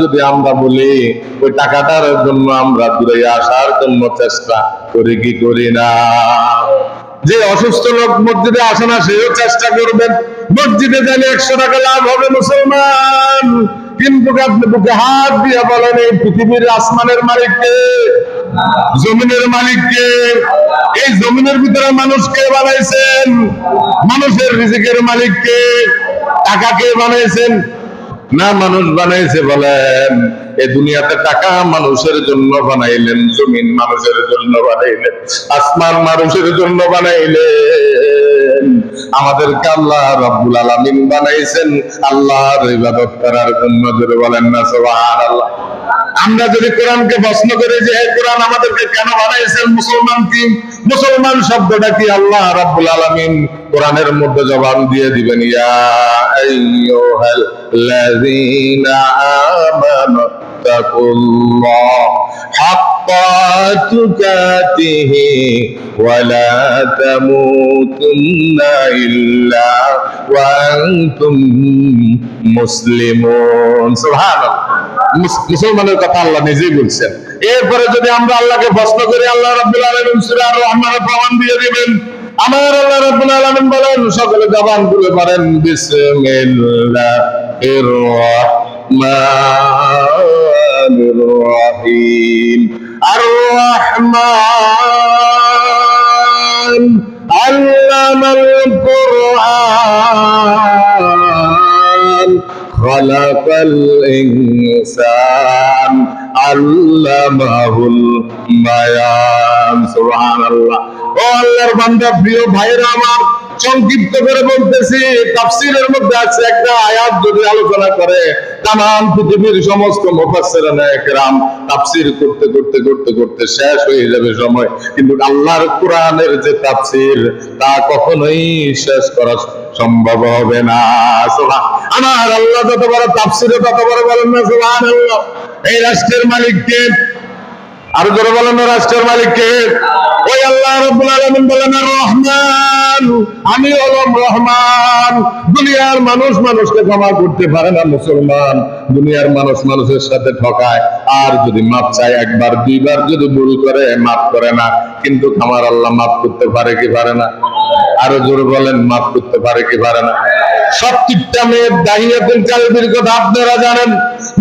যদি আমরা বলি ওই টাকাটার জন্য আমরা দূরে আসার জন্য চেষ্টা করি কি করি না? যে অসুস্থ লোক মসজিদে আসে না সেও চেষ্টা করবেন মসজিদে গেলে 100 টাকা লাভ হবে মুসলমান। কিন্তু আপনি বুকে হাত দিয়ে বলেন এই পৃথিবীর আসমানের মালিককে, জমিনের মালিককে, এই জমিনের ভিতরে মানুষকে বানাইছেন, মানুষের রিজিকের মালিককে, টাকাকে বানাইছেন না মানুষ বানাইছে? বলেন এই দুনিয়াতে টাকা মানুষের জন্য বানাইলেন, জমিন মানুষের জন্য বানাইলেন, আসমান মানুষের জন্য বানাইলেন। আমাদেরকে আল্লাহ রাব্বুল আলামিন বানাইছেন আল্লাহর ইবাদত করার জন্য। জোরে বলেন না সুবহানাল্লাহ। আমরা যদি কোরআনকে প্রশ্ন করি যে এই কোরআন আমাদেরকে কেন বানাইছেন, মুসলমান কি, মুসলমান শব্দটা কি, আল্লাহ রাব্বুল আলামিন কোরআনের মধ্যে জবাব দিয়ে দিবেন, ইয়া আইয়ুহাল্লাযীনা আমানু তাকুল্লাহ হাক্কা তুকাতিহি ওয়া লা তামুতুন্না ইল্লা ওয়া আনতুম মুসলিমুন। সুবহানাল্লাহ। মুসলমানের কথা আল্লাহ নিজেই বলছেন। এরপরে যদি আমরা আল্লাহকে প্রশ্ন করি, আল্লাহ রাব্বুল আলামিন সূরা আর-রহমানের প্রমাণ দিয়ে দিবেন। আমার আল্লাহ রাব্বুল আলামিন বলেন, সকলে জবান খুলে পড়েন, বিসমিল্লাহির রাহমানির রাহিম। আর-রহমান আল্লামাল কুরআন খালাকাল ইনসান আল্লামাহুল বায়ান। সুবহানাল্লাহ। ও আল্লাহর বান্দা, প্রিয় ভাইরা আমার, সংক্ষিপ্ত করে বলতেছি, তাফসীরের মধ্যে আছে একটা আয়াত যদি আলোচনা করে তামাম পৃথিবীর সমস্ত মুফাসসিরিনে একরাম তাফসীর করতে করতে করতে করতে শেষ হয়ে যাবে সময়, কিন্তু আল্লাহর কোরআনের যে তাফসীর তা কখনোই শেষ করা সম্ভব হবে না। আমার আল্লাহ যত বড় তাফসীরে তত বড়, বলেন না সুবহানাল্লাহ। এই রাষ্ট্রের মালিককে, আর জোরে বলেন না রাষ্ট্রের মালিককে, ওই আল্লাহ রাব্বুল আলামিন বলেন, আর-রহমান, আমি হলাম রহমান। দুনিয়ার মানুষ মানুষকে ক্ষমা করতে পারে না মুসলমান, দুনিয়ার মানুষ মানুষের সাথে ঠকায়, আর যদি মাপ চায় একবার দুইবার যদি ভুল করে মাপ করে না, কিন্তু আমার আল্লাহ মাপ করতে পারে কি পারে না? আরো জোরে বলেন, মাপ করতে পারে কি পারে না? 70টা মেয়ের দাহিয়াতুল কালবির কথা আপনারা জানেন।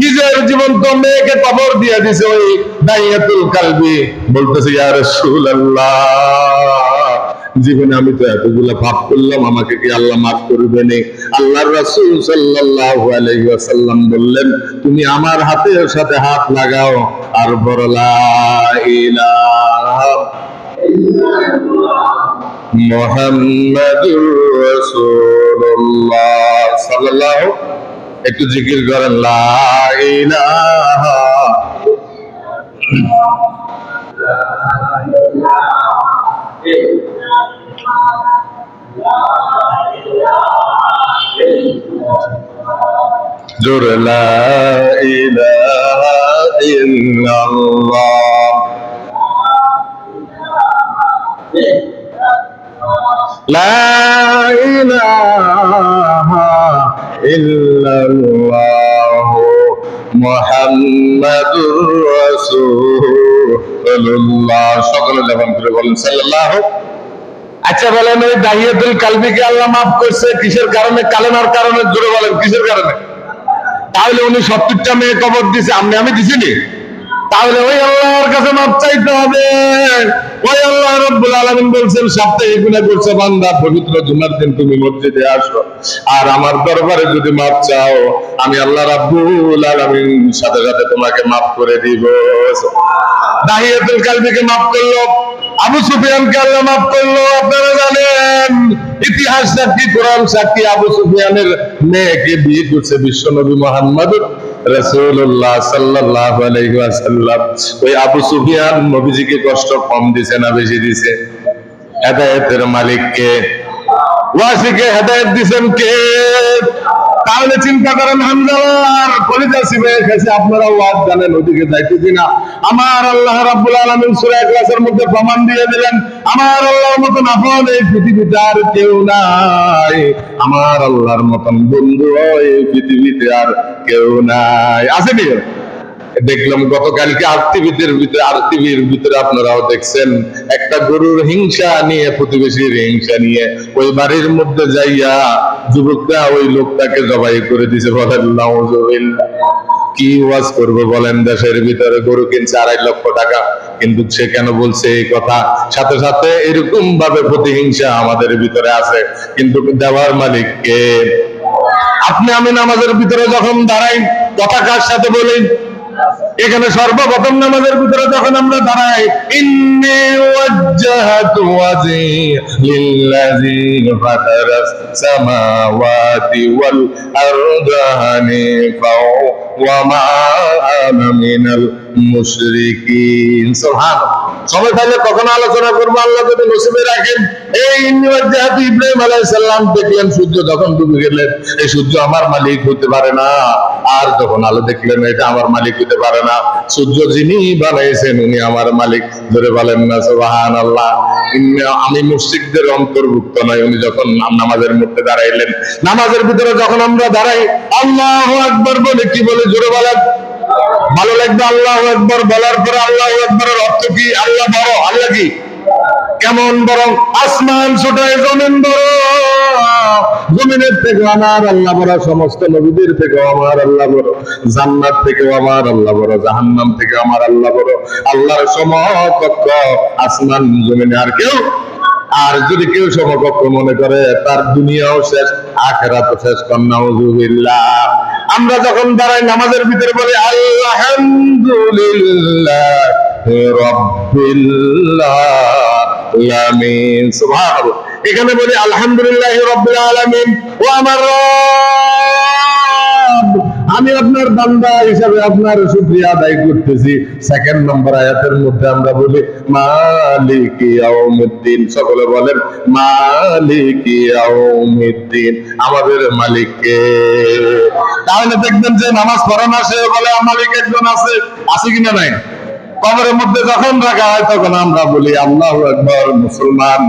নিজের জীবন্ত মেয়েকে কবর দিয়ে দিছে ওই দাহিয়াতুল কালবি। বলতেছে, ইয়া রাসূলুল্লাহ, জীবনে আমি তো এতগুলা পাপ করলাম, আমাকে কি আল্লাহ মাফ করবে না? আল্লাহর রাসূল সাল্লাল্লাহু আলাইহি ওয়াসাল্লাম বললেন, তুমি আমার হাতের সাথে হাত লাগাও আর বলো লা ইলাহা মুহাম্মাদুর রাসূলুল্লাহ সাল্লাল্লাহু, একটু জিকির করেন, লা ইলাহা জোর, লা ইলাহা ইল্লাল্লাহ, লা ইলাহা ইল্লাল্লাহ মুহাম্মাদুর রাসূলুল্লাহ। সকলে জবান করে বলেন সাল্লাল্লাহু। আচ্ছা বলেন, ওই দাহিয়াতুল কালবিকে আল্লাহ মাফ করছে কিসের কারণে? কালেমার কারণে। জোরে বলেন, কিসের কারণে? তাহলে উনি 70টা মেয়ে কবর দিছে, আমি দিছিনি? তাহলে ওই আল্লাহর কাছে মাপ চাইতে হবে। ওই আল্লাহ রাব্বুল আলামিন বলছেন, সপ্তাহে গুনাহ করছো বান্দা, পবিত্র জুমার দিন তুমি মসজিদে আসো আর আমার দরবারে যদি মাপ চাও, আমি আল্লাহ রাব্বুল আলামিন সাথে সাথে তোমাকে মাফ করে দিব। দাহিয়াতুল কালবিকে মাফ করলো, আবু সুফিয়ানকে আল্লাহ মাফ করলো। আপনারা জানেন, ইতিহাস সাক্ষী, কোরআন সাক্ষী, আবু সুফিয়ানের মেয়েকে বিয়ে করছে বিশ্বনবী মুহাম্মদুর রাসূলুল্লাহ সাল্লাল্লাহু আলাইহি ওয়াসাল্লাম। ওই আবু সুফিয়ান নবীজিকে কষ্ট কম দিছে না বেশি দিছে? হেদায়েতের মালিক কে? ওয়াসিকে হেদায়েত দিবেন কে? তাহলে চিন্তা করেন হামজালার কলিজা সিবে গেছে, আপনারা ওয়াজ জানেন ওদিকে যাইতেছি না। আমার আল্লাহ রাব্বুল আলামিন সূরা ইখলাসের মধ্যে প্রমাণ দিয়ে দিলেন, আমার আল্লাহর মতন আপন এই পৃথিবীতে আর কেউ নাই, আমার আল্লাহর মতন বন্ধু এই পৃথিবীতে আর কেউ নাই। আছে কি? দেখলাম গতকালকে আরটিভির ভিতরে আপনারাও দেখছেন, একটা গরুর হিংসা নিয়ে, প্রতিবেশীর হিংসা নিয়ে ওই বাড়ির মধ্যে যাইয়া যুবকরা ওই লোকটাকে জবাই করে দিছে। বলেন নাউজুবিল্লাহ। কি ওয়াজ করবো বলেন? দেশের ভিতরে গরু কিনছে 2.5 লক্ষ টাকা, কিন্তু সে কেন বলছে এই কথা? সাথে সাথে এরকম ভাবে প্রতিহিংসা আমাদের ভিতরে আছে, কিন্তু দেওয়ার মালিক কে? আপনি আমি নামাজের ভিতরে যখন দাঁড়াই, কথা কার সাথে বলি? এখানে সর্বপ্রথম নামাজের ভিতরে যখন আমরা দাঁড়াই, ইন্নী ওয়াজ্জাহতু ওয়াজহিয়া লিল্লাযী ফাতারাস সামাওয়াতি ওয়াল আরদা হানিফা ওয়া মা আনা মিনাল মুশরিকিন। সুবহানাল্লাহ। সবাই তাহলে কখন আলোচনা করবো আল্লাহ যদি নসিবে রাখেন। এই ইন্নী ওয়াজ্জাহতু ইব্রাহিম আলাইহিস সালাম দেখলেন সূর্য যখন ডুবে গেলেন, এই সূর্য আমার মালিক হতে পারে না। আর যখন আলো দেখলেন এটা আমার মালিক হতে পারে না, সূর্য যিনি বানাইছেন উনি আমার মালিক। ধরে বলেন না সুবহানাল্লাহ। আমি মুশরিকদের অন্তর্ভুক্ত নয়। উনি যখন নামাজের মধ্যে দাঁড়াইলেন, নামাজের ভিতরে যখন আমরা দাঁড়াই আল্লাহু আকবার বলে, কি বলে জোরে বলেন? ভালো লাগবে আল্লাহু আকবার বলার পরে আল্লাহু আকবারের অর্থ কি? আল্লাহ বড়। আল্লাহ কি? কেমন বড়? আসমান ছোট, জমিন বড়। জমিনের থেকে আমার আল্লাহ বড়, সমস্ত নবীদের থেকে আমার আল্লাহ বড়, জান্নাত থেকে আমার আল্লাহ বড়, জাহান্নাম থেকে আমার আল্লাহ বড়। আল্লাহর সমকক্ষ আসমান জমিনে আর কেউ। আর যদি কেউ সমকক্ষ মনে করে, তার দুনিয়াও শেষ, আখিরাতও শেষ। নাউজুবিল্লাহ। আমরা যখন দাঁড়াই নামাজের ভিতরে বলি আলহামদুলিল্লাহ রাব্বিল আলামিন। সুবহানাল্লাহ। এখানে বলি আলহামদুলিল্লাহ রাব্বিল আলামিন। ও আমার রব, আমি আপনার বান্দা হিসাবে আপনার শুকরিয়া আদায় করতেছি। সেকেন্ড নম্বর আয়াতের মধ্যে আমরা বলি মালিকি ইয়াউমিদ্দিন। সকলে বলেন মালিকি ইয়াউমিদ্দিন। আমাদের মালিক কে? তাহলে দেখবেন যে নামাজ পড়ানো সে বলে মালিক একজন আছে। আছে কিনা নাই? কবরের মধ্যে যখন রাখা হয় তখন আমরা বলি আল্লাহু আকবার। মুসলমান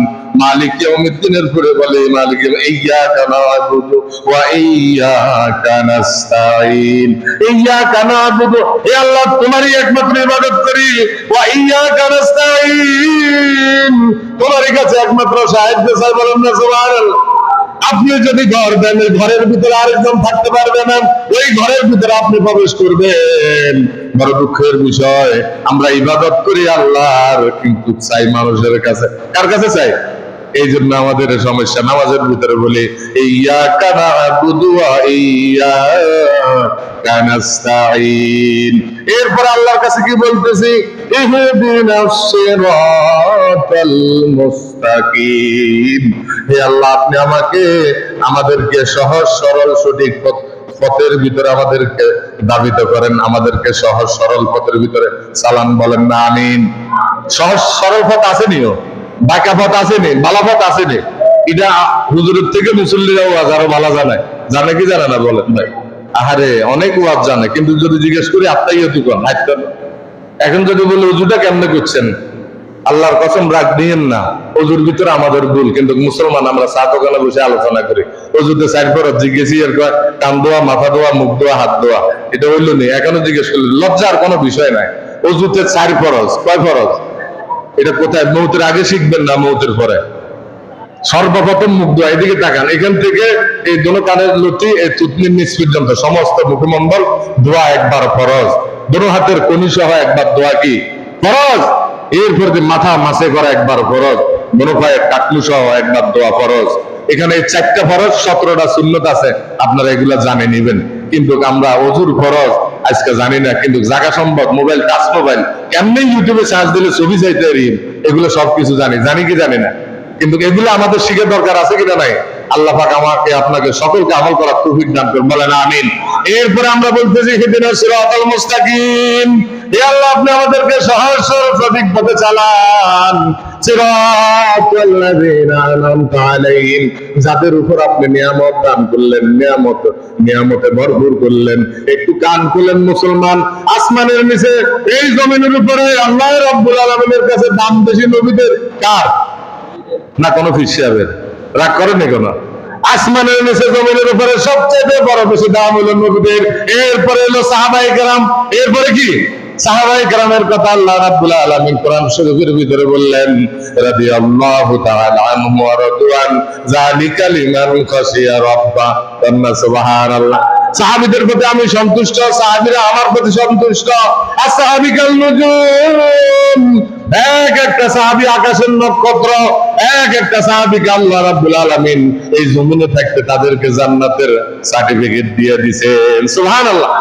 মালিক ইয়াউমিদ্দিনের পরে বলে মালিক ইয়্যাকা না'বুদু ওয়া ইয়্যাকা নাস্তাঈন। ইয়্যাকা না'বুদু, হে আল্লাহ তোমারই একমাত্র ইবাদত করি, ওয়া ইয়্যাকা নাস্তাঈন, তোমারই কাছে একমাত্র সাহায্য চাই। বলেন না সুবহানাল্লাহ। আপনি যদি ঘর দেন, ঘরের ভিতরে আরেকজন থাকতে পারবে না, ওই ঘরের ভিতরে আপনি প্রবেশ করবেন। বড় দুঃখের বিষয়, আমরা ইবাদত করি আল্লাহর, কিন্তু চাই মানুষের কাছে। কার কাছে চাই? এই জন্য আমাদের সমস্যা। নামাজের ভিতরে বলি ইয়্যাকা না'বুদু ওয়া ইয়্যাকা নাস্তাঈন। এরপর আল্লাহর কাছে কি বলতেছি? ইহদিনাস সিরাতাল মুস্তাকিম। হে আল্লাহ, আপনি আমাদেরকে সহজ সরল সঠিক পথের ভিতরে আমাদেরকে দাবিত করেন, আমাদেরকে সহজ সরল পথের ভিতরে চালান। বলেন না আমিন। সহজ সরল পথ আসেনিও, বাঁকা পথ আসেনি, বালা পথ আসেনি। এটা হুজুরের থেকে মুসল্লিরাও আরো ভালো জানে। জানে কি জানে না? বলেন ভাই। আহারে, অনেক ওয়াজ জানে, কিন্তু যদি জিজ্ঞেস করি আপনি এখন যদি বলে উজুটা কেমনে করছেন, আল্লাহর কসম রাগ দিয়েন না, অজুর ভিতরে আমাদের ভুল। কিন্তু মুসলমান আমরা চা দোকানে বসে আলোচনা করি, অজুতে 4 ফরজ জিজ্ঞেসি, এর কান ধোয়া, মাথা ধোয়া, মুখ ধোয়া, হাত ধোয়া, এটা হইলো নি। এখনো জিজ্ঞেস করলি, লজ্জার কোনো বিষয় নাই। অজুতে 4 ফরজ, কয় ফরজ? এটা কোথায়? মৌতের আগে শিখবেন না মৌতের পরে? সর্বপ্রথম মুখ ধোয়া। এদিকে তাকান, এখান থেকে এই দোনো কানের লতি, এই থুতনির নিচ পর্যন্ত সমস্ত মুখমণ্ডল ধোয়া একবার ফরজ। দোনো হাতের কনি সহ একবার ধোয়া কি ফরজ। এরপর মাথা মাসে করা একবার ফরজ। দোনো পায়ের টাকলু সহ একবার ধোয়া ফরজ। এখানে 4টা ফরজ, 17টা সুন্নত আছে। আপনারা এগুলা জানে নিবেন। কিন্তু আমরা অজুর ফরজ আজকে জানি না। কিন্তু জায়গা সম্ভব, মোবাইল, টাচ মোবাইল, কেমনি ইউটিউবে সার্চ দিলে ছবি চাইতে পারি, এগুলো সবকিছু জানি কি জানি না। কিন্তু এগুলো আমাদের শিখে দরকার আছে কিনা নাই? আল্লাহ পাক আমাকে আপনাকে সকলকে আমল করার তৌফিক দান করুন। বলেন আমিন। এরপরে আমরা বলতেছি ইহদিনাস সিরাতাল মুস্তাকিম। হে আল্লাহ, আপনি আমাদেরকে সহজ সরল সঠিক পথে চালান। সিরাতাল্লাযীনা আনআমতা আলাইহিম, যাদের উপর আপনি নিয়ামত দান করলেন, নিয়ামতে ভরপুর করলেন। একটু কান খুলেন মুসলমান, আসমানের নিচে এই জমিনের উপরে আল্লাহ রাব্বুল আলামিনের কাছে দাম বেশি নবীদের কার? না কোন পীর সাহেবের? রাগ করেন কেন? আসমানের নিচে জমিনের উপরে সবচেয়ে বড় বেশি দাম হলো নবীদের, এরপরে হলো সাহাবায়ে কেরাম, এরপরে কি? সাহাবায়ে কেরামের কথা আল্লাহ রাব্বুল আলামিন কোরআন শরীফের ভিতরে বললেন, রাদিয়াল্লাহু তাআলা আনহুম ওয়া রাদওয়ান যালিকা লিমান খাশিয়া রাব্বা। সুবহানাল্লাহ। সাহাবীদের প্রতি আমি সন্তুষ্ট, সাহাবীরা আমার প্রতি সন্তুষ্ট। আসহাবিকাল নুজুম, এক একটা সাহাবী আকাশের নক্ষত্র, এক একটা সাহাবীকে আল্লাহ রাব্বুল আলামিন এই জমিনে থাকতে তাদেরকে জান্নাতের সার্টিফিকেট দিয়ে দিয়েছেন। সুবহানাল্লাহ।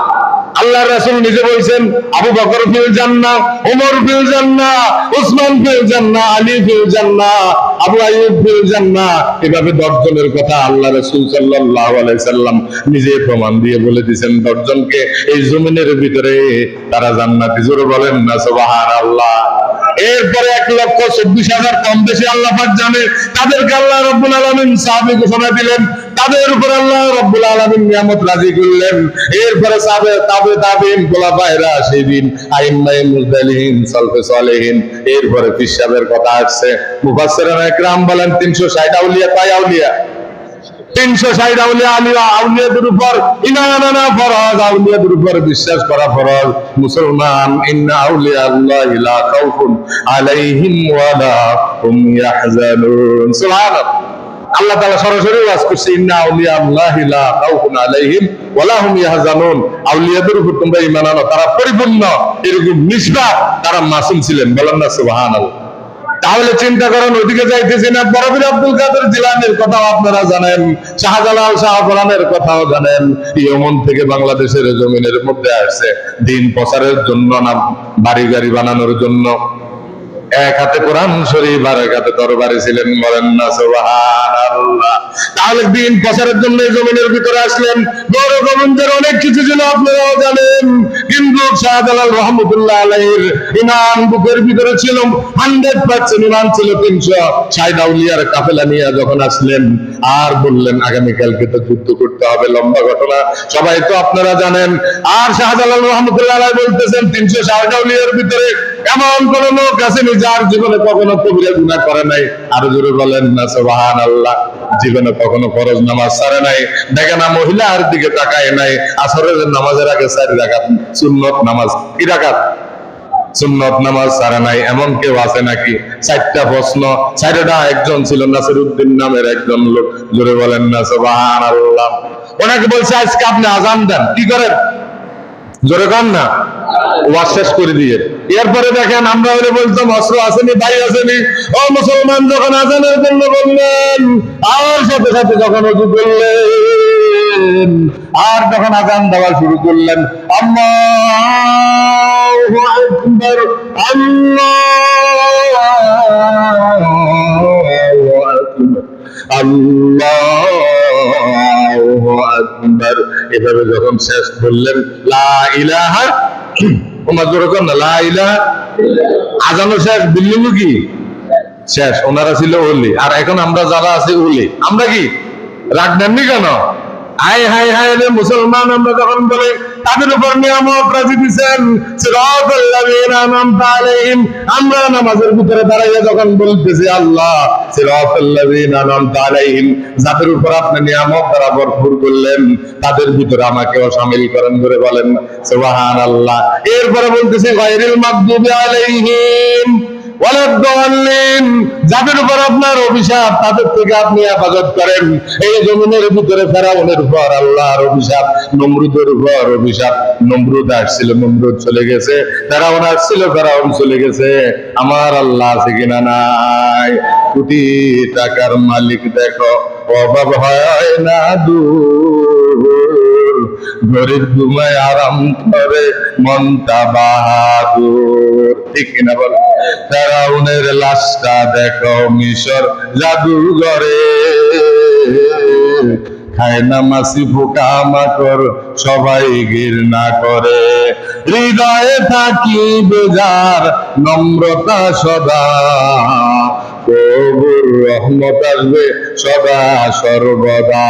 আল্লাহর রাসূল নিজে বলেছেন, আবু বকর ফিল জান্নাহ, ওমর ফিল জান্নাহ, উসমান ফিল জান্নাহ, আলী ফিল জান্নাহ, আবু আইয়ুব ফিল জান্নাহ। এভাবে 10 জনের কথা আল্লাহ রাসূল সাল্লাল্লাহু আলাইহি সাল্লাম নিজে প্রমাণ দিয়ে বলে দিয়েছেন 10 জনকে এই জমিনের ভিতরে তারা জান্নাতি। জোরে বলেন না সুবহানাল্লাহ। এরপরে 1,24,000 কম বেশি আল্লাহ পাক জানে, তাদেরকে আল্লাহ রাব্বুল আলামিন সাহাবী ঘোষণা দিলেন, তাদের উপর আল্লাহ রাব্বুল আলামিন নিয়ামত রাজি করলেন। এরপরে সাহাবে তাবেঈন, খোলাফায়ে রাশিদিন, আইম্মায়ে মুজদালিহিন, সালফে সালেহিন, এরপরে পীর সাহেবের কথা আসছে। মুফাসসিরিনে ইকরাম বলেন 360 আউলিয়া, তাই আউলিয়া 360 আউলিয়াদের উপর ঈমান আনা ফরজ, আউলিয়াদের উপর বিশ্বাস করা ফরজ। মুসলমান, ইন্না আউলিয়া আল্লাহি লা খাউফুন আলাইহিম ওয়া লা হুম ইয়াহজানুন। সুবহানাল্লাহ। আল্লাহ তাআলা সরাসরি ওয়াজ করছে, ইন্না আউলিয়া আল্লাহি লা খাউফুন আলাইহিম ওয়া লা হুম ইয়াহজানুন। আউলিয়াদের উপর তোমরা ঈমান আনো, তারা পরিপূর্ণ, এরকম নিসবত, তারা মাসুম ছিলেন। বলেন না সুবহানাল্লাহ। তাহলে চিন্তা করেন, ওইদিকে যাইতেছি না, বড়বীর আব্দুল কাদের জিলানীর কথাও আপনারা জানেন, শাহজালাল শাহপরানের কথাও জানেন। ইয়েমেন থেকে বাংলাদেশের জমিনের মধ্যে আসছে দিন প্রচারের জন্য না বাড়ি গাড়ি বানানোর জন্য। এক হাতে কোরআন শরীফ আর এক হাতে তরবারি ছিলেন। বলেন না সুবহানাল্লাহ। তাহলে দিন প্রচারের জন্য এই জমিনের ভিতরে আসলেন। বড় গোবিন্দের অনেক কিছু ছিল, আপনারাও জানেন, কিন্তু শাহজালাল রহমতুল্লাহ আলাইহির ঈমান বুকের ভিতরে ছিল, 100% ঈমান ছিল। 360 আউলিয়ার কাফেলা নিয়ে যখন আসলেন আর বললেন আগামীকালকে তো যুদ্ধ করতে হবে, লম্বা ঘটনা, সবাই তো আপনারা জানেন। আর শাহজালাল রহমতুল্লাহ আলাইহি বলতেছেন 360 আউলিয়ার ভিতরে এমন কোন লোক আসেনি যার জীবনে কখনো কবিরা গুনাহ করে নাই। আরো জোরে বলেন না সুবহানাল্লাহ। জীবনে কখনো ফরজ নামাজ ছাড়ে নাই, দেখে না মহিলার দিকে তাকায় নাই, আসরের নামাজের আগে 4 রাকাত সুন্নত নামাজ, কি রাকাত? সুন্নত নামাজ ছাড়ে নাই। এমন কেউ আছে নাকি? 4টা প্রশ্ন, 4টা একজন ছিল নাসিরউদ্দিন নামের একজন লোক। জোরে বলেন না সুবহানাল্লাহ। ওনাকে বলছে আজকে আপনি আযান দেন, কি করেন? জোরে কর না, ওয়াজ শেষ করে দিয়ে। এরপরে দেখেন আমরা হলে বলতাম অস্ত্র আসেনি, ভাই আসেনি। ও মুসলমান, যখন আজানের জন্য বললেন আর সাথে সাথে যখন ওযু করলেন আর যখন আজান দেওয়া শুরু করলেন, আল্লাহু আকবার, আল্লাহু আকবার, আল্লাহু আকবার, এভাবে যখন শেষ করলেন, লা ইলাহা, ওমর জোরে কর না, লা ইলাহা, আজানও শেষ, বিল্লিংও কি শেষ। ওনারা ছিল ওলি, আর এখন আমরা যারা আছি ওলি, আমরা কি রাগ দেননি কেন? হায় হায় হায় রে মুসলমান, আমরা যখন বলি তাদের উপর নিয়ামত রাজি দিয়েছেন, সিরাতাল্লাযীনা আনআমতা আলাইহিম, আমরা নামাজের ভিতরে দাঁড়াইয়া যখন বলতেছি আল্লাহ সিরাতাল্লাযীনা আনআমতা আলাইহিম, যাদের উপর আপনি নিয়ামত দ্বারা ভরপুর করলেন, তাদের ভিতরে আমাকেও শামিল করেন। করে বলেন সুবহানাল্লাহ। এরপরে বলতেছে গায়রিল মাগদুবি আলাইহিম ওয়ালাদ-দাল্লিন, যাদের উপর আপনার অভিশাপ, তাদের থেকে আপনি হেফাজত করেন। এই জমিনের ভিতরে ফেরাউনের উপর আল্লাহর অভিশাপ, নমরুদের উপর অভিশাপ। নমরুদ আসছিল, নমরুদ চলে গেছে, ফেরাউন আসছিল, ফেরাউন চলে গেছে। আমার আল্লাহ আছে কিনা? নাই। কোটি টাকার মালিক দেখো, অভাব হয় না দূর, গরিব ঘুমায় আরাম করে মনটা বাহাদুর। ঠিক কিনা বল? ফেরাউনের লাশটা দেখো মিশর জাদুঘরে, খায় না মাছি পোকা মাকড় সবাই ঘৃণা করে। হৃদয়ে থাকিবে যার নম্রতা সদা, প্রভুর রহমত আসবে সদা সর্বদা।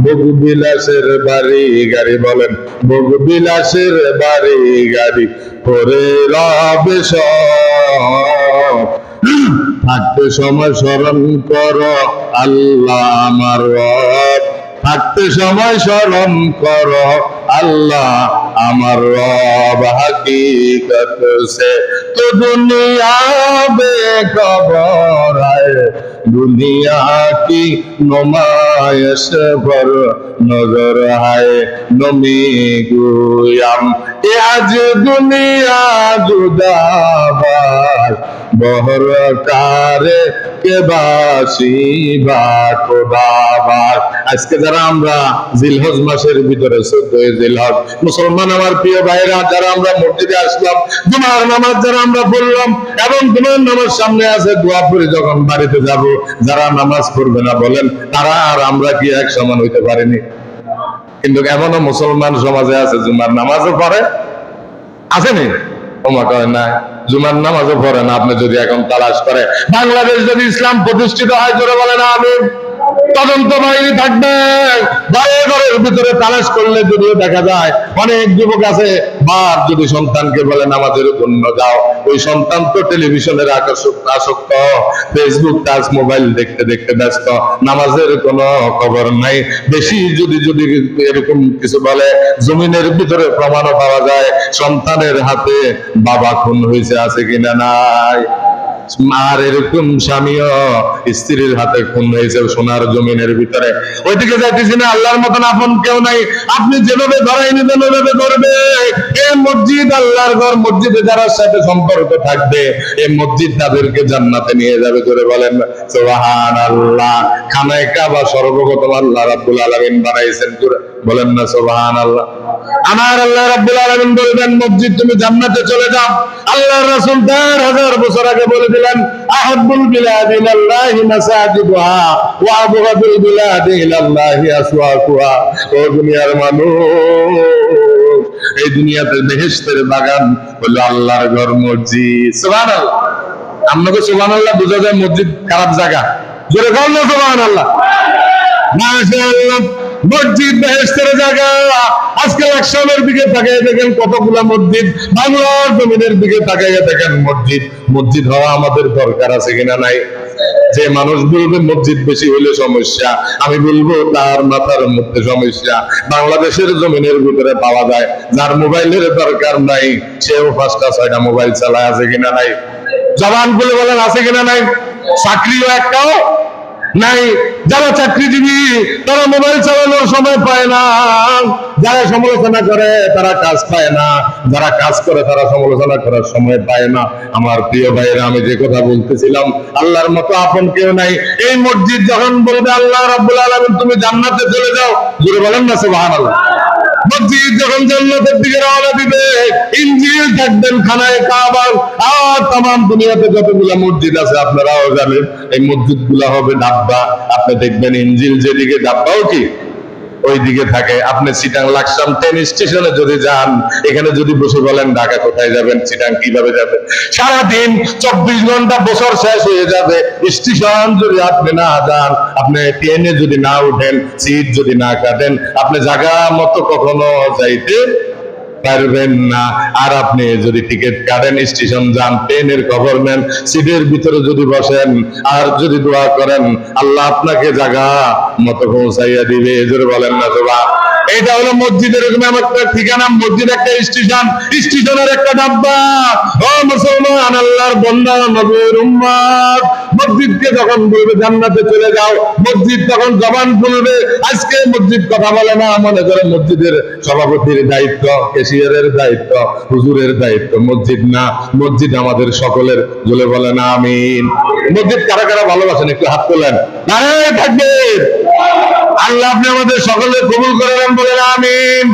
ভোগ বিলাসের বাড়ি গাড়ি, বলেন ভোগ বিলাসের বাড়ি গাড়ি পরে রবে সব, থাকতে সময় স্মরণ করো আল্লাহ আমার রব, থাকতে সময় স্মরণ করো আল্লাহ আমার রব। হাকিকত সে তো দুনিয়া বেখবর है, दुनिया की नुमाइश पर नजर है, नमी गुयाम ए आज दुनिया जुदाबार, बहर कारे के बासी বা খোদাবার। আজকে যারা আমরা জিলহজ মাসের ভিতরে 14 জিলহজ মুসলমান আমার প্রিয় ভাইরা, যারা আমরা মসজিদে আসলাম, জুমার নামাজ যারা আমরা পড়লাম এবং জুমার নামাজ সামনে আছে, দোয়া পড়ে যখন বাড়িতে যাব, যারা নামাজ পড়বে না বলেন তারা আর আমরা কি এক সমান হইতে পারিনি? কিন্তু এমনও মুসলমান সমাজে আছে জুমার নামাজও পড়ে, আসেনি? ওমা কয় না, জুমার নামাজও পড়ে না। আপনি যদি এখন তালাশ করে বাংলাদেশ যদি ইসলাম প্রতিষ্ঠিত হয়, জোরে বলেন আমিন। তদন্ত বাহিনী থাকবে, ঘরে ঘরের ভিতরে তালাশ করলে যদিও দেখা যায় অনেক যুবক আছে, বাপ যদি সন্তানকে বলে নামাজের জন্য যাও, ওই সন্তান তো টেলিভিশনের আসক্ত, ফেসবুক টাচ মোবাইল দেখতে দেখতে ব্যস্ত, নামাজের কোনো খবর নাই। বেশি যদি যদি এরকম কিছু বলে, জমিনের ভিতরে প্রমাণও পাওয়া যায় সন্তানের হাতে বাবা খুন হয়েছে, আছে কিনা নাই? আর এরকম স্বামীও স্ত্রীর হাতে খুন হয়েছে সোনার জমিনের ভিতরে। ওইদিকে যাইতেছি না, আল্লাহর মতন আপন কেউ নাই। আপনি যেভাবে ধরাই নিবেন ওইভাবে করবে। এই মসজিদ আল্লাহর ঘর, মসজিদে যারা সাথে সম্পর্ক থাকবে এই মসজিদ তাদেরকে জান্নাতে নিয়ে যাবে। জোরে বলেন সুবহানাল্লাহ। খানায়ে কাবা সর্বপ্রথম আল্লাহ রাব্বুল আলামিন বানাইছেন, বলেন না সুবহানাল্লাহ। আমার আল্লাহ রাব্বুল আলামিন বলবেন মসজিদ তুমি জান্নাতে চলে যাও। আল্লাহর রাসূল 4000 বছর আগে বলে দিলেন আহাব্বুল বিলাদি ইলাল্লাহি মাসাজিদুহা ওয়া আবগাদুল বিলাদি ইলাল্লাহি আসওয়াকুহা। ও দুনিয়ার মানুষ, এই দুনিয়াতে বেহেশতের বাগান হলো আল্লাহর ঘর মসজিদ। সুবহানাল্লাহ। আপনাকে সুবহানাল্লাহ বোঝা যায় মসজিদ খারাপ জায়গা? জোরে বলেন না সুবহানাল্লাহ। মাশাআল্লাহ, মসজিদ বেহেশতের জায়গা। আজকে একশনের দিকে তাকিয়ে দেখেন কতগুলা মসজিদ, বাংলার জমিনের দিকে তাকিয়ে দেখেন মসজিদ। মসজিদ হওয়া আমাদের দরকার আছে কিনা নাই? যে মানুষ বলবে মসজিদ বেশি হলে সমস্যা, আমি বলবো তার মাথার মধ্যে সমস্যা। বাংলাদেশের জমিনের ভিতরে পাওয়া যায় যার মোবাইলের দরকার নাই, সেও 5টা 6টা মোবাইল চালায়, আছে কিনা নাই? জবান বলে বলেন আছে কিনা নাই? চাকরিও একটাও নাই। যারা চাকরিজীবী তারা মোবাইল চালানোর সময় পায় না, যারা সমালোচনা করে তারা কাজ পায় না, যারা কাজ করে তারা সমালোচনা করার সময় পায় না। আমার প্রিয় ভাইয়েরা, আমি যে কথা বলতেছিলাম, আল্লাহর মতো আপন কেউ নাই। এই মসজিদ যখন বলবে আল্লাহ রাব্বুল আলামিন তুমি জান্নাতে চলে যাও, জোরে বলেন না সুবহানাল্লাহ। মসজিদ যখন জান্নাতের দিকে রওনা দিবে, ইনজিল থাকবেন খানায়ে কাবার। আর তাম দুনিয়াতে যতগুলা মসজিদ আছে আপনারাও জানেন, এই মসজিদ গুলা হবে ডাব্বা। আপনি দেখবেন ইনজিল যেদিকে, ডাব্বাও কি ওই দিকে থাকে। আপনি চিটাং লাকসাম ট্রেন স্টেশনে যদি যান, এখানে যদি বসে বলেন ঢাকা কোথায় যাবেন, চিটাং কিভাবে যাবেন, সারাদিন 24 ঘন্টা বছর শেষ হয়ে যাবে। স্টেশন যদি আপনি না যান, আপনি ট্রেনে যদি না উঠেন, সিট যদি না কাটেন, আপনি জায়গা মতো কখনো যাইতে পারবেন না। আর আপনি যদি টিকিট কাটেন, স্টেশন যান, ট্রেনের খবর নেন, সিটের ভিতরে যদি বসেন আর যদি দোয়া করেন, আল্লাহ আপনাকে জায়গা মতো পৌঁছাইয়া দিবে। জোরে বলেন না সুবহান। এটা হলো মসজিদের এরকম একটা ঠিকানা। মসজিদ একটা স্টেশন, স্টেশনের একটা ডাব্বা। ও মুসলমান, আল্লাহর বান্দা, নবীর উম্মত, মসজিদকে যখন বলবে জান্নাতে চলে যাও, মসজিদ তখন জবান খুলবে। আজকে মসজিদ কথা বলে না, মনে করে মসজিদের সভাপতির দায়িত্ব, ক্যাশিয়ারের দায়িত্ব, হুজুরের দায়িত্ব। মসজিদ না, মসজিদ আমাদের সকলের। বলে বলেন আমিন। মসজিদ কারা কারা ভালোবাসেন একটু হাত তোলেন। নারায়ে তাকবীর। আল্লাহ আপনি আমাদের সকলে কবুল করে নেন, বলেন আমিন।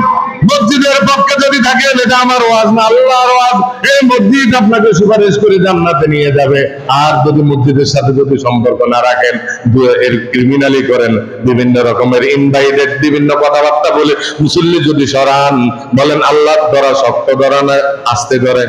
মসজিদের পক্ষে যদি থাকেন, এটা আমার ওয়াজ না, আল্লাহর ওয়াজ। এই মসজিদ আপনাকে সুপারিশ করে জান্নাতে নিয়ে যাবে। আর যদি মসজিদের সাথে যদি সম্পর্ক না রাখেন, এর ক্রিমিনালি করেন, বিভিন্ন রকমের ইনভাইটেড বিভিন্ন কথাবার্তা বলে মুসল্লি যদি সরান, বলেন আল্লাহর ধরা শক্ত ধরা না আস্তে ধরে?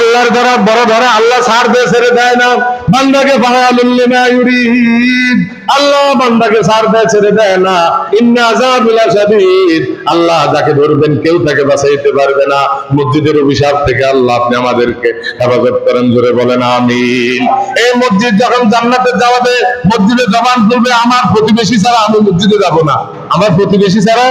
আল্লাহর ধরা বড় ধরা, আল্লাহ ছাড় দিয়ে ছেড়ে দেয় না বান্দাকে। ফাআলুল লিমা ইউরিদ, আল্লাহ বান্দাকে ছাড় দিয়ে ছেড়ে দেয় না। ইন্না আযাবুল শাদীদ, আল্লাহ যাকে ধরবেন কেউ তাকে বাঁচাইতে পারবে না। মসজিদের অভিশাপ থেকে আল্লাহ আপনি আমাদেরকে হেফাজত করেন, জোরে বলেন আমিন। এই মসজিদ যখন জান্নাতে যাবে, মসজিদে জবান খুলবে, আমার প্রতিবেশী ছাড়া আমি মসজিদে যাব না, আমার প্রতিবেশী ছাড়া।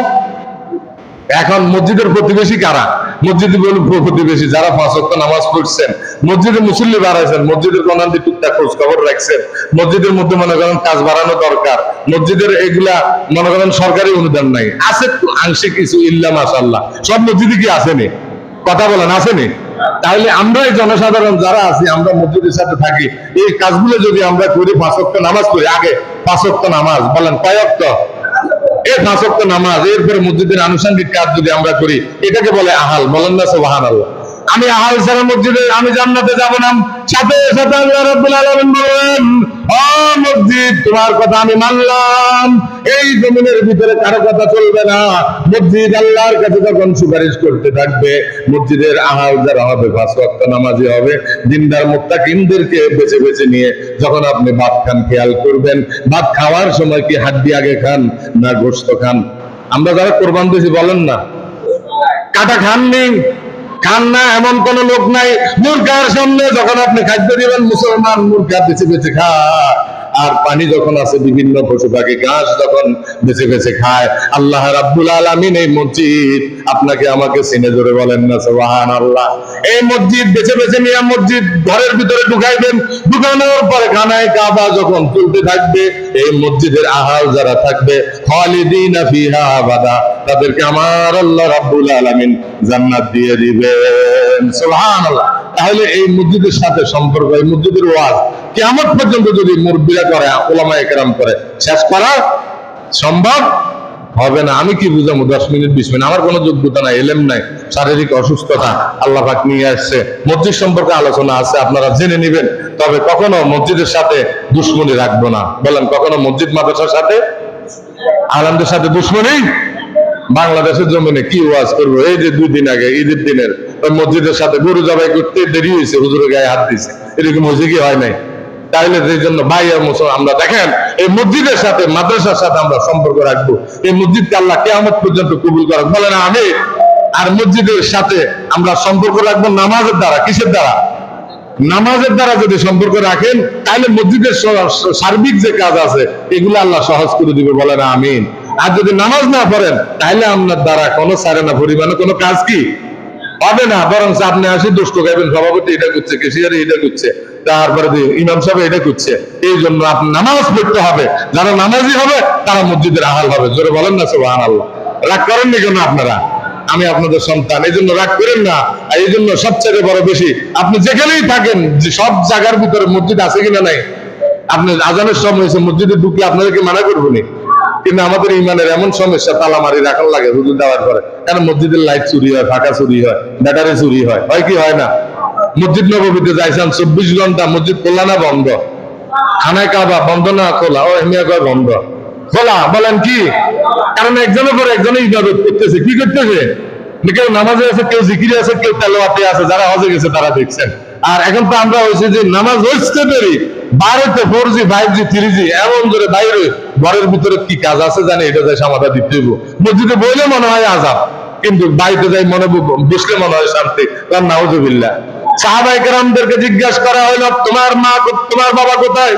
এখন মসজিদের প্রতিবেশী কারা? মসজিদে প্রতিবেশী যারা 5 ওয়াক্ত নামাজ পড়ছেন, মসজিদে মুসল্লি বাড়াইছেন, মসজিদের কোনান্তি টুকটাক খোঁজ খবর রাখছেন, মসজিদের মধ্যে মনে করেন কাজ বাড়ানো দরকার, মসজিদের এগুলা মনে করেন সরকারি অনুদান নাই, আছে আংশিক কিছু, ইল্লা মাশাআল্লাহ। সব মসজিদে কি আসেনি? কথা বলেন, আসেনি? তাহলে আমরা এই জনসাধারণ যারা আছি, আমরা মসজিদের সাথে থাকি, এই কাজগুলো যদি আমরা করি, 5 ওয়াক্ত নামাজ করি, আগে 5 ওয়াক্ত নামাজ, বলেন কয় ওয়াক্ত? এই 5 ওয়াক্ত নামাজ, এরপরে মসজিদের আনুষঙ্গিক কাজ যদি আমরা করি, এটাকে বলে আহাল। বলেন না সুবহানাল্লাহ। আমি আহাল ছাড়া মসজিদে আমি জান্নাতে যাব না। সাথে সাথে আল্লাহ রাব্বুল আলামিন বলেন, ও মসজিদ, তোমার কথা আমি মানলাম, এই জমিনের ভিতরে কারো কথা চলবে না। মসজিদ আল্লাহর কাছে যখন সুপারিশ করতে থাকবে, মসজিদের আহাল যারা হবে 5 ওয়াক্ত নামাজি হবে, দিনদার মুত্তাকিনদেরকে বেছে বেছে নিয়ে যখন আপনি ভাত খান, খেয়াল করবেন ভাত খাওয়ার সময় কি হাড্ডি আগে খান না গোশত খান? আমরা যারা কোরবান দিয়েছি, বলেন না, কাটা খাননি, খান না এমন কোন লোক নাই। মুরগার সামনে যখন আপনি খাদ্য দিবেন, মুসলমান মুরগা বেছে বেছে খায়। আর পানি যখন আছে, বিভিন্ন পশু পাখি ঘাস যখন বেছে বেছে খায়। আল্লাহ রাব্বুল আলামিন এই মসজিদ আপনাকে আমাকে চিনে, জোরে বলেন না সুবহানাল্লাহ। এই মসজিদ বেছে বেছে নিয়ে মসজিদ ঘরের ভিতরে ঢুকাইবেন, ঢুকানোর পরে খানায় কাবা যখন চলতে থাকবে, এই মসজিদের আহাল যারা থাকবে, খালিদিনা ফিহা আবাদা, তাদেরকে আমার আল্লাহ রাব্বুল আলামিন জান্নাত দিয়ে দিবেন, সুবহানাল্লাহ। তাহলে এই মসজিদের সাথে সম্পর্ক, এই মসজিদের ওয়াজ কিয়ামত পর্যন্ত যদি মুরব্বিরা করে, উলামায়ে কেরাম করে, শেষ করা সম্ভব হবে না। আমি কি বুঝাবো 10 মিনিট 20 মিনিট? আমার কোনো যোগ্যতা নাই, এলেম নাই, শারীরিক অসুস্থতা আল্লাহ পাক নিয়ে আসছে। মসজিদ সম্পর্কে আলোচনা আছে, আপনারা জেনে নেবেন। তবে কখনো মসজিদের সাথে দুশ্মনী রাখবো না। বলেন, কখনো মসজিদ মাদ্রাসার সাথে, আলেমদের সাথে দুশ্মনী। বাংলাদেশের জমিনে কি ওয়াজ করবো? এই যে 2 দিন আগে ঈদের দিনের ওই মসজিদের সাথে গরু জবাই করতে দেরি হয়েছে, হুজুরের গায়ে হাত দিয়েছে, এরকম হয়েছে কি হয় নাই? তাহলে এই জন্য ভাই আর মুসলমান, আমরা দেখেন এই মসজিদের সাথে মাদ্রাসার সাথে আমরা সম্পর্ক রাখবো। এই মসজিদকে আল্লাহ কিয়ামত পর্যন্ত কবুল করেন, বলেন আমিন। আর মসজিদের সাথে আমরা সম্পর্ক রাখবো নামাজের দ্বারা। কিসের দ্বারা? নামাজের দ্বারা যদি সম্পর্ক রাখেন, তাহলে মসজিদের সার্বিক যে কাজ আছে এগুলো আল্লাহ সহজ করে দিবে, বলেন আমিন। আর যদি নামাজ না পড়েন, তাহলে আপনার দ্বারা কোনো সারে না পরিমাণে কোনো কাজ কি হবে না, বরং আপনি আসি দুষ্ট গাইবেন, সভাপতি এটা করছে, কেশিয়ারি এটা করছে, তারপরে ইমাম সাহেব এটা করছে। এই জন্য আপনি নামাজ পড়তে হবে। যারা নামাজি হবে তারা মসজিদের আহাল হবে, জোরে বলেন না সুবহানাল্লাহ। রাগ করেননি কেন আপনারা? আমি আপনাদের সন্তান, এই জন্য রাগ করেন না। এই জন্য সবচেয়ে বড় বেশি আপনি যেখানেই থাকেন, যে সব জায়গার ভিতরে মসজিদ আছে কিনা নাই, আপনি আজানের সময় হয়েছে, মসজিদে ঢুকলে আপনাদেরকে মানা করবো না। কিন্তু আমাদের ইমানের এমন সমস্যা, তালা মারি রাখার লাগে হুজুর দেওয়ার পরে। কারণ মসজিদের লাইট চুরি হয়, ফাঁকা চুরি হয়, ব্যাটারি চুরি হয়, হয় কি হয় না? মসজিদ নববীতে যাইছেন 24 ঘন্টা, মসজিদ খোলা না বন্ধ? খানায় কাবা বন্ধ না খোলা? ও এমনি কয় বন্ধ, খোলা। বলেন কি? কারণ একজনের পর একজনে ইবাদত করতেছে। কি করতেছে? কেউ নামাজে আছে, কেউ জিকিরে আছে, কেউ তেলাওয়াতে আছে, যারা হজে গেছে তারা দেখছেন। আর এখন তো আমরা হয়েছে যে নামাজ হচ্ছে দেরি, বাইরেতে 4G 5G 3G এমন জোরে বাইরে, ঘরের ভিতরে কি কাজ আছে জানে, এটা যাই সমাধান দিতে হইব। মসজিদে বইলে মনে হয় আযাব, কিন্তু বাড়িতে যাই মনে বসলে মনে হয় শান্তি। কারণ নাউজুবিল্লাহ। সাহাবায়ে কেরামদেরকে জিজ্ঞাসা করা হলো, তোমার মা, তোমার বাবা কোথায়?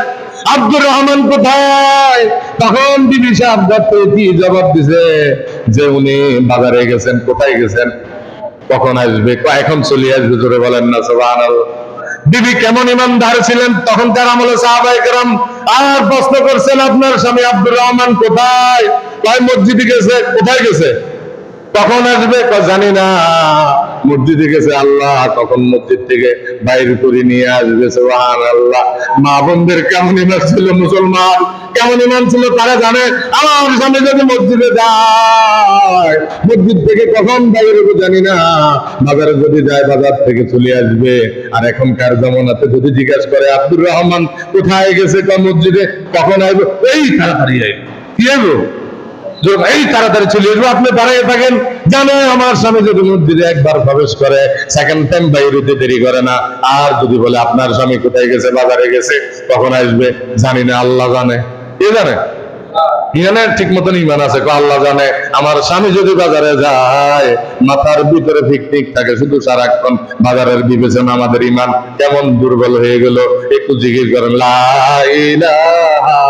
আব্দুর রহমান কোথায়? তখন বিবি সাহেব কি জবাব দিছে যে উনি বাজারে গেছেন। কোথায় গেছেন? কখন আসবে? এখন চলে আসবে, জোরে বলেন না সুবহানাল্লাহ। বিবি কেমন ইমানদার ছিলেন তখনকার আমলে সাহাবায়ে কেরাম। আর প্রশ্ন করছেন, আপনার স্বামী আব্দুর রহমান কোথায়? কয় মসজিদে গেছে। কোথায় গেছে? কখন আসবে? জানি না। মসজিদে গেছে, আল্লাহ কখন মসজিদ থেকে বাইর করে নিয়ে আসবে। সুবহানাল্লাহ। মা বোনদের কেমন ইমান ছিল, মুসলমান কেমন ইমান ছিল তারা জানে। আমার স্বামী যদি মসজিদে যায়, মসজিদ থেকে কখন বাইরে হবে জানি না, বাজারে যদি যায় বাজার থেকে চলে আসবে। আর এখনকার জমানাতে যদি জিজ্ঞাসা করে আব্দুর রহমান কোথায় গেছে, কোন মসজিদে, কখন আসবে, এই তাড়াতাড়ি আসবে, কি আসবো, এই তাড়াতাড়ি চলে আসবো, আপনি দাঁড়িয়ে থাকেন। জানো আমার স্বামী যদি মসজিদে একবার প্রবেশ করে সেকেন্ড টাইম বাইরেতে দেরি করে না। আর যদি বলে আপনার স্বামী কোথায় গেছে, বাজারে গেছে, কখন আসবে জানি না, আল্লাহ জানে। কে জানে? ইমানের ঠিক মতন ইমান আছে, আল্লাহ জানে। আমার স্বামী যদি বাজারে যায়, মাথার ভিতরে পিকনিক থাকে শুধু সারাক্ষণ বাজারের বিবেচনা। আমাদের ইমান কেমন দুর্বল হয়ে গেল, একটু জিজ্ঞেস করেন। লা ইলাহা,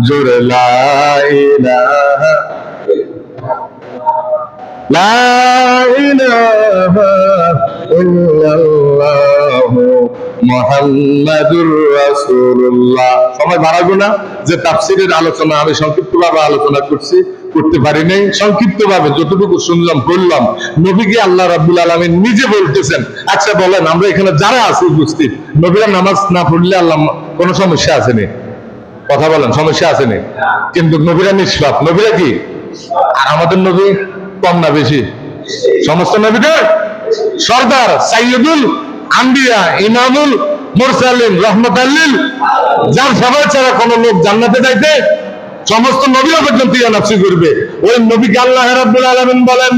জোরে লা ইলাহা, লা ইলাহা ইল্লাল্লাহু মুহাম্মাদুর রাসূলুল্লাহ। সময় বাড়াবো না, যে তাফসীরের আলোচনা আমি সংক্ষিপ্তভাবে আলোচনা করতে পারি নাই। সংক্ষিপ্তভাবে যতটুকু শুনলাম বললাম, নবীকে আল্লাহ রাব্বুল আলামিন নিজে বলতেছেন। আচ্ছা বলেন, আমরা এখানে যারা আছি উপস্থিত, নবীরা নামাজ না পড়লে আল্লাহ কোনো সমস্যা আসেনি? কথা বলেন, সমস্যা আসেনি? কিন্তু নবীরা নিষ্পাপ, নবীরা কি? আর আমাদের নবী কম না বেশি? সমস্ত নবীদের সর্দার, সাইয়্যিদুল আম্বিয়া, ইমামুল মুরসালিন, রাহমাতাল লিল, যার সবাই ছাড়া কোন লোক জান্নাতে যাইতে সমস্ত নবীও পর্যন্ত ইয়া নাফসি করবে। ওই নবীকে আল্লাহ রাব্বুল আলামিন বলেন,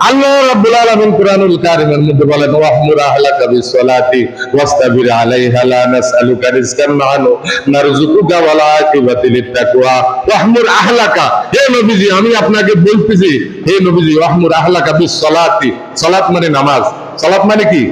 আল্লাহ রাব্বুল আলামিন কুরআনুল কারীমের মধ্যে বলেন, ওয়াহমুর আহলাকা বিসসালাতি ওয়াসতাবির আলাইহা লা নাসআলুকা রিজকান নাহনু নারযুকুকা ওয়াল আকিবাতু লিত্তাকওয়া। ওয়াহমুর আহলাকা, হে নবীজি আমি আপনাকে বলতেছি, হে নবীজি ওয়াহমুর আহলাকা বিসসালাতি, সালাত মানে নামাজ, সালাত মানে কি?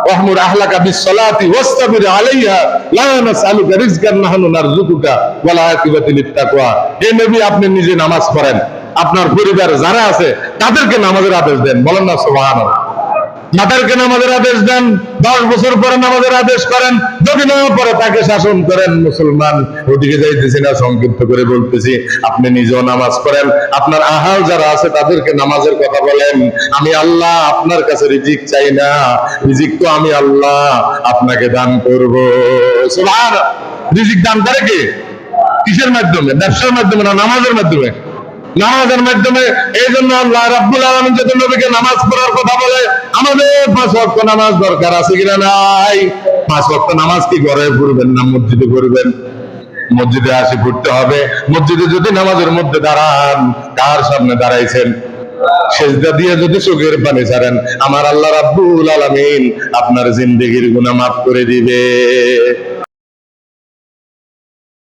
ওয়াহমুর আহলাকা বিসসালাতি ওয়াসতাবির আলাইহা লা নাসআলুকা রিজকান নাহনু নারযুকুকা ওয়াল আকিবাতু লিত্তাকওয়া। হে নবী আপনি নিজে নামাজ পড়েন, আপনার পরিবার যারা আছে তাদেরকে নামাজের আদেশ দেন। বলেন না সুবহানাল্লাহ। তাদেরকে নামাজের আদেশ দেন, 10 বছর পরে নামাজের আদেশ করেন, যদি না পরে তাকে শাসন করেন। মুসলমান ওদিকে যাইতেছি না, সংক্ষিপ্ত করে বলতেছি, আপনি নিজেও নামাজ পড়েন, আপনার আহাল যারা আছে তাদেরকে নামাজের কথা বলেন। আমি আল্লাহ আপনার কাছে রিজিক চাই না, রিজিক তো আমি আল্লাহ আপনাকে দান করব। সুবহানাল্লাহ। রিজিক দান করে কে? কিসের মাধ্যমে? ব্যবসার মাধ্যমে না নামাজের মাধ্যমে? নামাজের মাধ্যমে। এই জন্য আল্লাহ রাব্বুল আলামিন যদি নবীকে নামাজ পড়ার কথা বলে, আমাদের 5 ওয়াক্ত নামাজ দরকার আছে কিনা? নাই। 5 ওয়াক্ত নামাজ কি ঘরে পড়বেন না মসজিদে পড়বেন? মসজিদে আসি পড়তে হবে। মসজিদে যদি নামাজের মধ্যে দাঁড়ান, কার সামনে দাঁড়াইছেন? সেজদা দিয়ে যদি চোখের পানি ছাড়েন, আমার আল্লাহ রাব্বুল আলামিন আপনার জিন্দেগির গুনাহ মাফ করে দিবে।